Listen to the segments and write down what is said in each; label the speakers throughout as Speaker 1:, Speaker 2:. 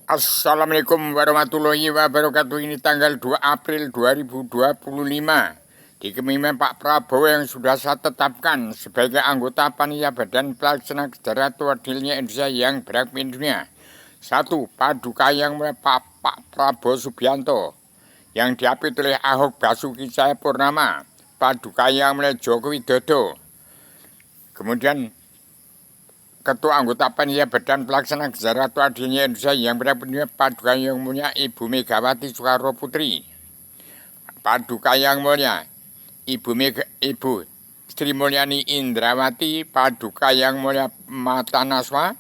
Speaker 1: Assalamualaikum warahmatullahi wabarakatuh. Ini tanggal 2 April 2025. Di kepemimpinan Pak Prabowo yang sudah saya tetapkan sebagai anggota Panitia Badan Pelaksana Kedaruratan Adilnya Indonesia yang berhak dunia. 1. Paduka yang mulai Pak Prabowo Subianto yang diapit oleh Ahok Basuki Cahayapurnama. Paduka yang mulai Joko Widodo. Kemudian Ketua Anggota Panitia Badan Pelaksana Kedaruratan Adilnya Indonesia yang berhak Paduka yang mulia Ibu Megawati Soekarno Putri. Paduka yang mulia Ibu Sri Mulyani Indrawati. Paduka yang mulia Mata Naswa.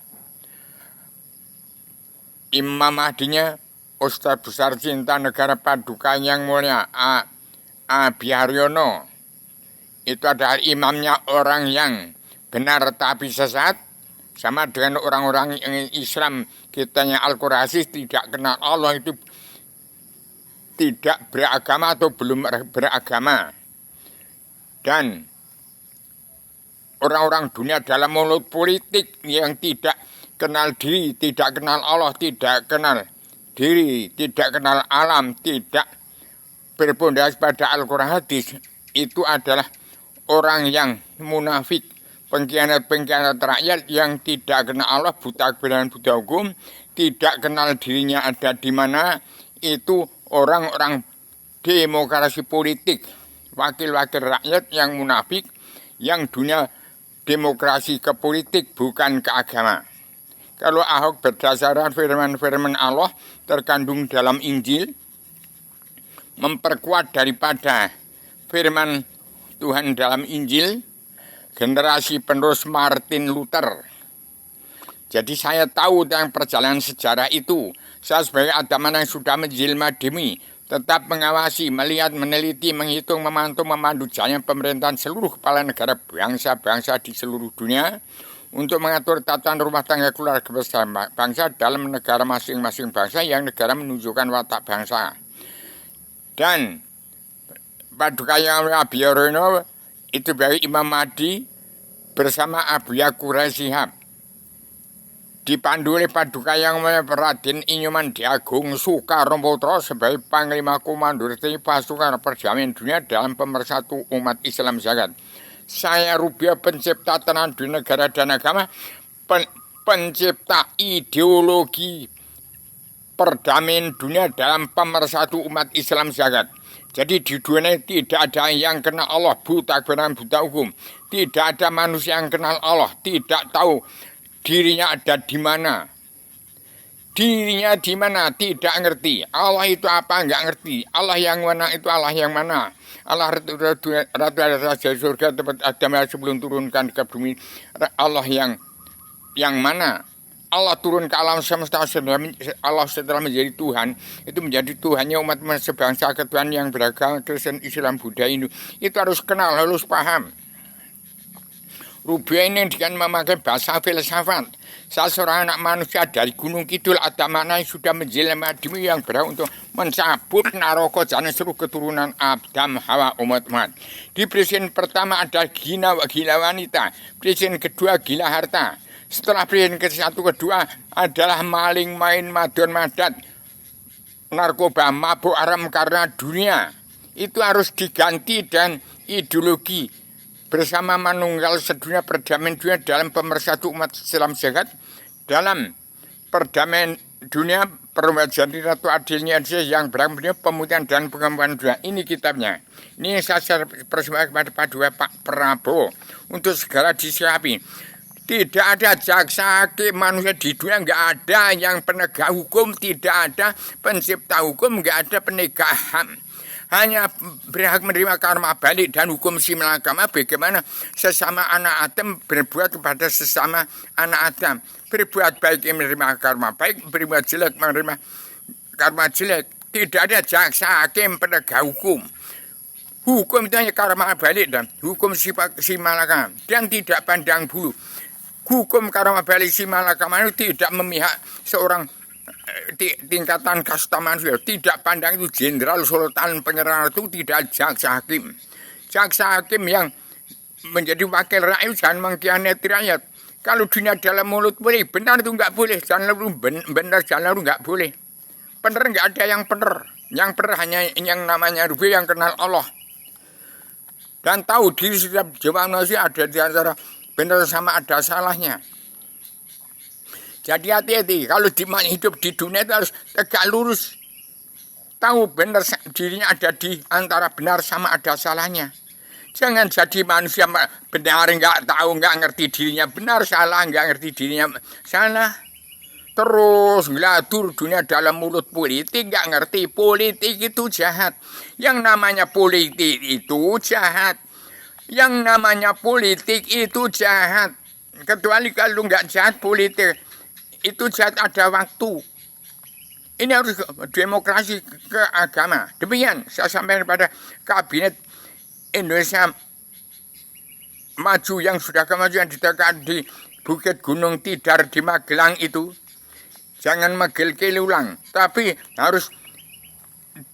Speaker 1: Imam Mahdinya Ustadz Besar Cinta Negara. Paduka yang mulia Abi Haryono. Itu adalah imamnya orang yang benar tapi sesat. Sama dengan orang-orang yang Islam kitanya Al-Quraisy tidak kenal Allah, itu tidak beragama atau belum beragama. Dan orang-orang dunia dalam mulut politik yang tidak kenal diri, tidak kenal Allah, tidak kenal diri, tidak kenal alam, tidak berpondasi pada Al-Quran hadis, itu adalah orang yang munafik. Pengkhianat-pengkhianat rakyat yang tidak kenal Allah, buta kebenaran, buta hukum, tidak kenal dirinya ada di mana. Itu orang-orang demokrasi politik, wakil-wakil rakyat yang munafik, yang dunia demokrasi ke politik bukan ke agama. Kalau Ahok berdasarkan firman-firman Allah terkandung dalam Injil, memperkuat daripada firman Tuhan dalam Injil, generasi penerus Martin Luther. Jadi saya tahu tentang perjalanan sejarah itu. Saya sebagai agama yang sudah menjelma demi tetap mengawasi, melihat, meneliti, menghitung, memantau, memandu jalannya pemerintahan seluruh kepala negara bangsa-bangsa di seluruh dunia untuk mengatur tatanan rumah tangga keluarga bersama bangsa dalam negara masing-masing bangsa yang negara menunjukkan watak bangsa. Dan Paduka yang Abi Haryono itu dari Imam Mahdi bersama Abu Yakurai Shihab, dipandu oleh Paduka yang mulia Raden Inyuman Diagung Soekarno Putra sebagai Panglima Komando Pasukan Perdamaian Dunia dalam pemersatu umat Islam zakat. Saya Rubia, pencipta tatanan dunia, negara dan agama, pencipta ideologi perdamaian dunia dalam pemersatu umat Islam zakat. Jadi di dunia tidak ada yang kenal Allah, buta kebenaran, buta hukum. Tidak ada manusia yang kenal Allah, tidak tahu dirinya ada di mana. Dirinya di mana tidak ngerti. Allah itu apa enggak ngerti. Allah yang mana itu Allah yang mana. Allah Ratu Raja surga tempat Adam sebelum turunkan ke bumi. Allah yang mana? Allah turun ke alam semesta, Allah setelah menjadi Tuhan, itu menjadi Tuhannya umat sebangsa ketuhanan yang beragama Kristen, Islam, Buddha, Hindu. Itu harus kenal, harus paham. Rubia ini dengan memakai bahasa filsafat. Saya seorang anak manusia dari Gunung Kidul, ada makna yang sudah menjelma demi yang berhak untuk mencabut naroko jalan seluruh keturunan Adam, Hawa, umat-umat. Di presiden pertama ada gila wanita, presiden kedua gila harta. Setelah presiden ke-1 kedua adalah maling, main, madon, madat, narkoba, mabuk haram karena dunia. Itu harus diganti dan ideologi bersama manunggal sedunia perdamaian dunia dalam pemersatu umat Islam zakat, dalam perdamaian dunia perwujudan Ratu Adilnya Indonesia yang berhak pemutihan dan pengembangan dunia. Ini kitabnya. Ini saya persembahkan kepada Paduka Pak Prabowo untuk segera disiapi. Tidak ada jaksa hakim manusia di dunia, nggak ada yang penegak hukum, tidak ada pencipta hukum, nggak ada penegak HAM. Hanya berhak menerima karma balik dan hukum simulagama. Bagaimana sesama anak Adam berbuat kepada sesama anak Adam. Berbuat baik menerima karma baik, berbuat jelek menerima karma jelek. Tidak ada jaksa hakim penegak hukum. Hukum itu hanya karma balik dan hukum simulagama dan tidak pandang bulu. Hukum karma balik simulagama itu tidak memihak seorang tingkatan kasta manusia, tidak pandang itu jenderal, sultan, penyerang, itu tidak jaksa hakim. Jaksa hakim yang menjadi wakil rakyat jangan mengkhianati rakyat. Kalau dunia dalam mulut boleh, benar itu nggak boleh. Jalan lalu benar, jalan lalu nggak boleh. Benar nggak ada yang benar. Yang benar hanya yang namanya Rubi yang kenal Allah. Dan tahu diri setiap jiwa manusia ada di antara benar sama ada salahnya. Jadi hati-hati, kalau hidup di dunia itu harus tegak lurus. Tahu benar dirinya ada di antara benar sama ada salahnya. Jangan jadi manusia benar nggak tahu, nggak ngerti dirinya benar, salah nggak ngerti dirinya salah. Terus ngelatur dunia dalam mulut politik, nggak ngerti politik itu jahat. Yang namanya politik itu jahat. Yang namanya politik itu jahat. Kecuali kalau nggak jahat politik itu jahat ada waktu. Ini harus demokrasi ke agama. Demikian saya sampaikan pada kabinet Indonesia Maju yang sudah kemajuan ditekan di Bukit Gunung Tidar di Magelang itu. Jangan megel-kel ulang, tapi harus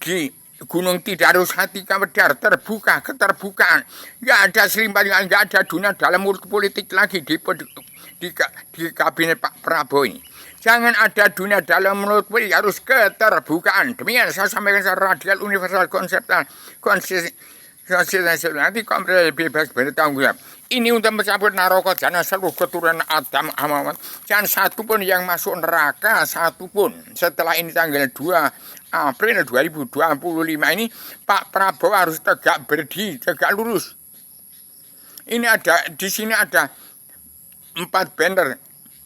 Speaker 1: di Gunung Tidar harus hati kawedar, terbuka, keterbukaan. Nggak ada selimpangan, nggak ada dunia dalam politik lagi di kabinet Pak Prabowo ini. Jangan ada dunia dalam mulut politik, harus keterbukaan. Demikian saya sampaikan secara radikal, universal, konseptual, nanti komprehensif bebas bertanggung jawab. Ini untuk mencabut naraka jana seluruh keturunan Adam Hawa. Jangan satu pun yang masuk neraka, satu pun. Setelah ini tanggal 2 April 2025 ini Pak Prabowo harus tegak berdiri, tegak lurus. Ini ada di sini ada 4 banner,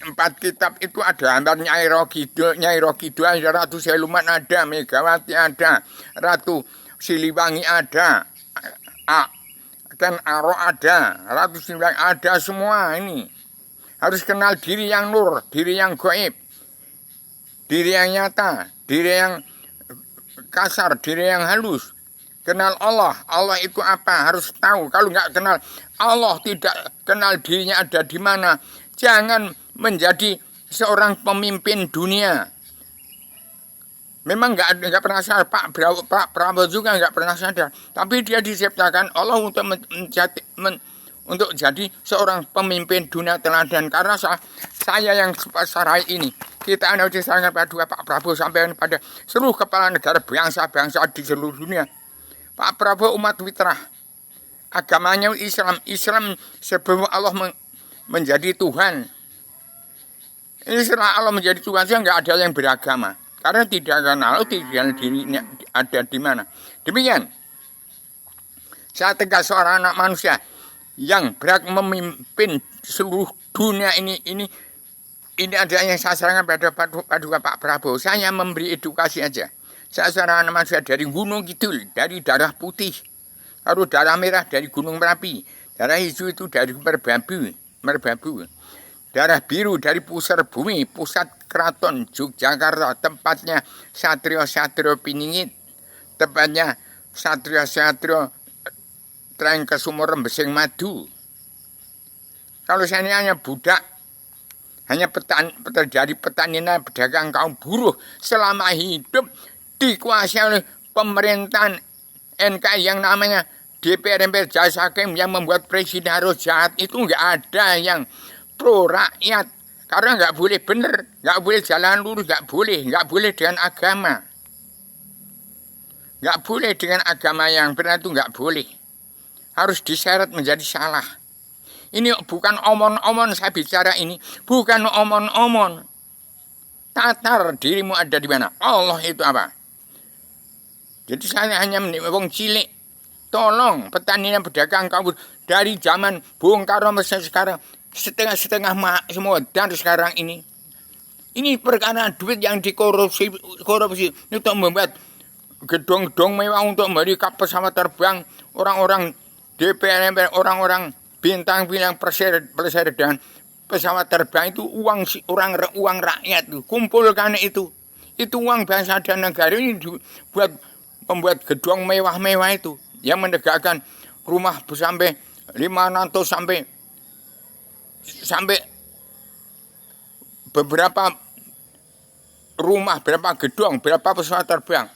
Speaker 1: 4 kitab itu ada. Nyai Rokido ada, Ratu Seluman ada, Megawati ada, Ratu Siliwangi ada, Ken Aro ada, Ratu Siliwangi ada, semua ini. Harus kenal diri yang nur, diri yang gaib, diri yang nyata, diri yang kasar, diri yang halus. Kenal Allah, Allah itu apa? Harus tahu. Kalau nggak kenal Allah, tidak kenal dirinya ada di mana, jangan menjadi seorang pemimpin dunia. Memang nggak pernah sadar, Pak Prabowo juga nggak pernah sadar. Tapi dia diciptakan Allah untuk jadi seorang pemimpin dunia teladan. Karena saya yang sarai ini, kita harus disarankan pada Pak Prabowo sampai pada seluruh kepala negara bangsa-bangsa di seluruh dunia. Pak Prabowo umat fitrah, agamanya Islam sebelum Allah menjadi Tuhan. Ini setelah Allah menjadi Tuhan, nggak ada yang beragama. Karena tidak kenal tinggal dirinya ada di mana. Demikian, saya tegas seorang anak manusia yang berhak memimpin seluruh dunia ini ada yang saya sarankan pada Pak Prabowo. Saya memberi edukasi aja. Saya seorang anak manusia dari Gunung Kidul, dari darah putih. Kalau darah merah dari Gunung Merapi, darah hijau itu dari Merbabu. Darah biru dari pusar bumi, pusat keraton Yogyakarta, tempatnya satrio-satrio piningit, tempatnya satrio-satrio treng ke sumur rembesing madu. Kalau saya ini hanya budak, hanya terjadi petani dan pedagang kaum buruh selama hidup dikuasai oleh pemerintahan NKRI yang namanya DPR MPR Jasa Hakim yang membuat presiden harus jahat, itu nggak ada yang pro rakyat, karena nggak boleh bener, nggak boleh jalan lurus, nggak boleh dengan agama, nggak boleh dengan agama yang benar itu nggak boleh, harus diseret menjadi salah. Ini bukan omon-omon saya bicara ini, bukan omon-omon. Tatar dirimu ada di mana, Allah itu apa? Jadi saya hanya wong cilik, tolong petani dan pedagang kaum dari zaman Bung Karno sampai sekarang. Setengah-setengah semua dan sekarang ini perkara duit yang korupsi untuk membuat gedung-gedung mewah untuk memberikan pesawat terbang orang-orang DPR, orang-orang bintang-bintang presiden dan pesawat terbang itu uang rakyat itu, kumpulkan itu uang bangsa dan negara ini buat membuat gedung mewah-mewah itu yang menegakkan rumah sampai 500 sampai beberapa rumah, berapa gedung, berapa pesawat terbang.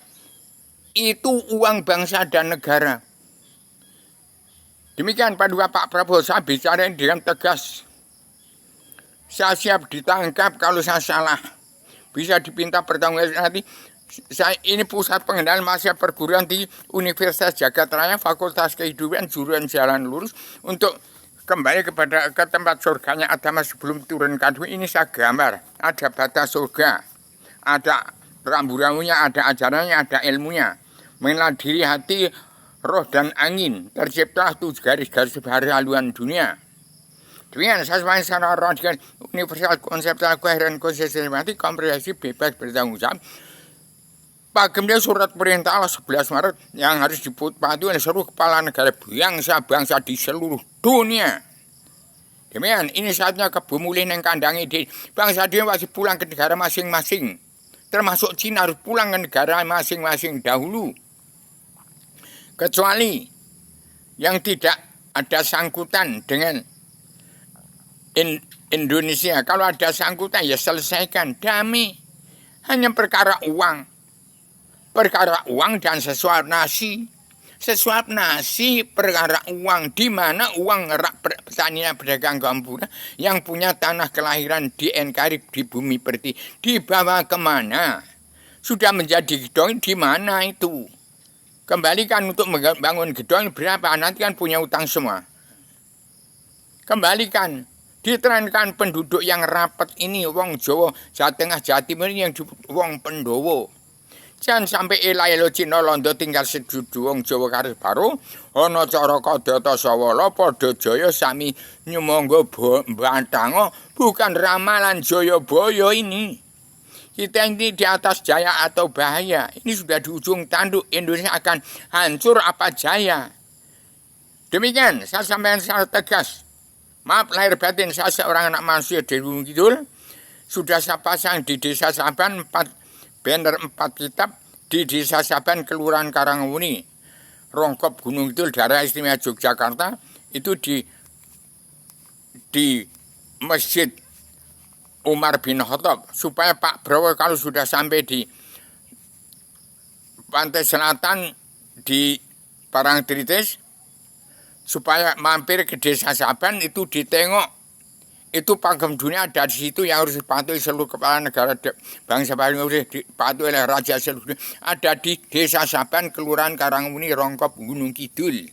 Speaker 1: Itu uang bangsa dan negara. Demikian pada Pak Prabowo, saya bicara dengan tegas. Saya siap ditangkap kalau saya salah. Bisa dipinta pertanggungjawaban nanti. Saya ini pusat pengendalian mahasiswa perguruan tinggi Universitas Jagat Raya, Fakultas Kehidupan, jurusan Jalan Lurus, untuk kembali ke tempat surganya agama sebelum turun ke dunia. Ini saya gambar. Ada batas surga, ada rambu-rambunya, ada ajarannya, ada ilmunya. Mengenal diri, hati, roh, dan angin. Terciptalah 7 garis-garis haluan dunia. Demikian sesuai secara radikal, universal, konseptual, koheren, konsistematik, komprehensif, bebas, bertanggung jawab. Pagemnya surat perintah Allah 11 Maret yang harus dipatuhi oleh seluruh kepala negara bangsa-bangsa di seluruh dunia. Demikian, ini saatnya kebumulin yang kandangi di bangsa dia masih pulang ke negara masing-masing. Termasuk Cina harus pulang ke negara masing-masing dahulu. Kecuali yang tidak ada sangkutan dengan Indonesia. Kalau ada sangkutan ya selesaikan, damai. Hanya perkara uang. Perkara uang dan sesuap nasi. Sesuap nasi perkara uang. Di mana uang petani pedagang gambut yang punya tanah kelahiran di NKRI di bumi pertiwi dibawa kemana? Sudah menjadi gedong di mana itu? Kembalikan untuk membangun gedong berapa? Nanti kan punya utang semua. Kembalikan. Diterankan penduduk yang rapat ini wong Jawa, Jawa Tengah, Jawa Timur ini yang wong Pendowo. Jangan sampai elo Cina Londo tinggal sedudu wong Jawa karis baru. Ana cara kadata sawala padha jaya sami nyumangga bantango, bukan ramalan Jayabaya ini. Kita ini di atas jaya atau bahaya. Ini sudah di ujung tanduk, Indonesia akan hancur apa jaya. Demikian saya sampaikan secara tegas. Maaf lahir batin, saya seorang anak manusia dari Gunung Kidul. Sudah saya pasang di Desa Saban 4 banner 4 kitab di Desa Saban, Kelurahan Karangwuni, Rongkop, Gunung Kidul, Daerah Istimewa Yogyakarta. Itu di Masjid Umar bin Khattab, supaya Pak Prabowo kalau sudah sampai di pantai selatan di Parangtritis, supaya mampir ke Desa Saban itu ditengok. Itu pagem dunia ada di situ yang harus dipatuhi seluruh kepala negara bangsa paling harus dipatuhi oleh raja seluruh dunia. Ada di Desa Saban, Kelurahan Karangwuni, Rongkop, Gunung Kidul.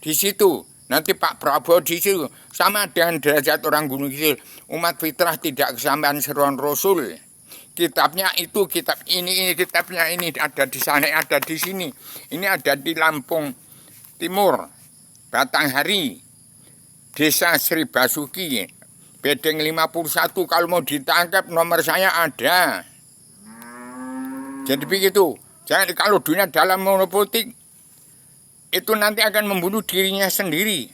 Speaker 1: Di situ nanti Pak Prabowo di situ sama dengan derajat orang Gunung Kidul. Umat fitrah tidak kesamaan seruan Rasul. Kitabnya itu, kitab ini kitabnya ini ada di sana, ada di sini. Ini ada di Lampung Timur. Batanghari, Desa Sri Basuki, Bedeng 51, kalau mau ditangkap nomor saya ada. Jadi begitu. Jangan kalau dunia dalam monopolitik itu nanti akan membunuh dirinya sendiri.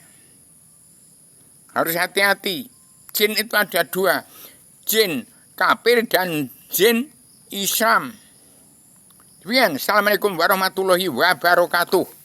Speaker 1: Harus hati-hati. Jin itu ada 2. Jin kafir dan jin Islam. Demikian. Assalamualaikum warahmatullahi wabarakatuh.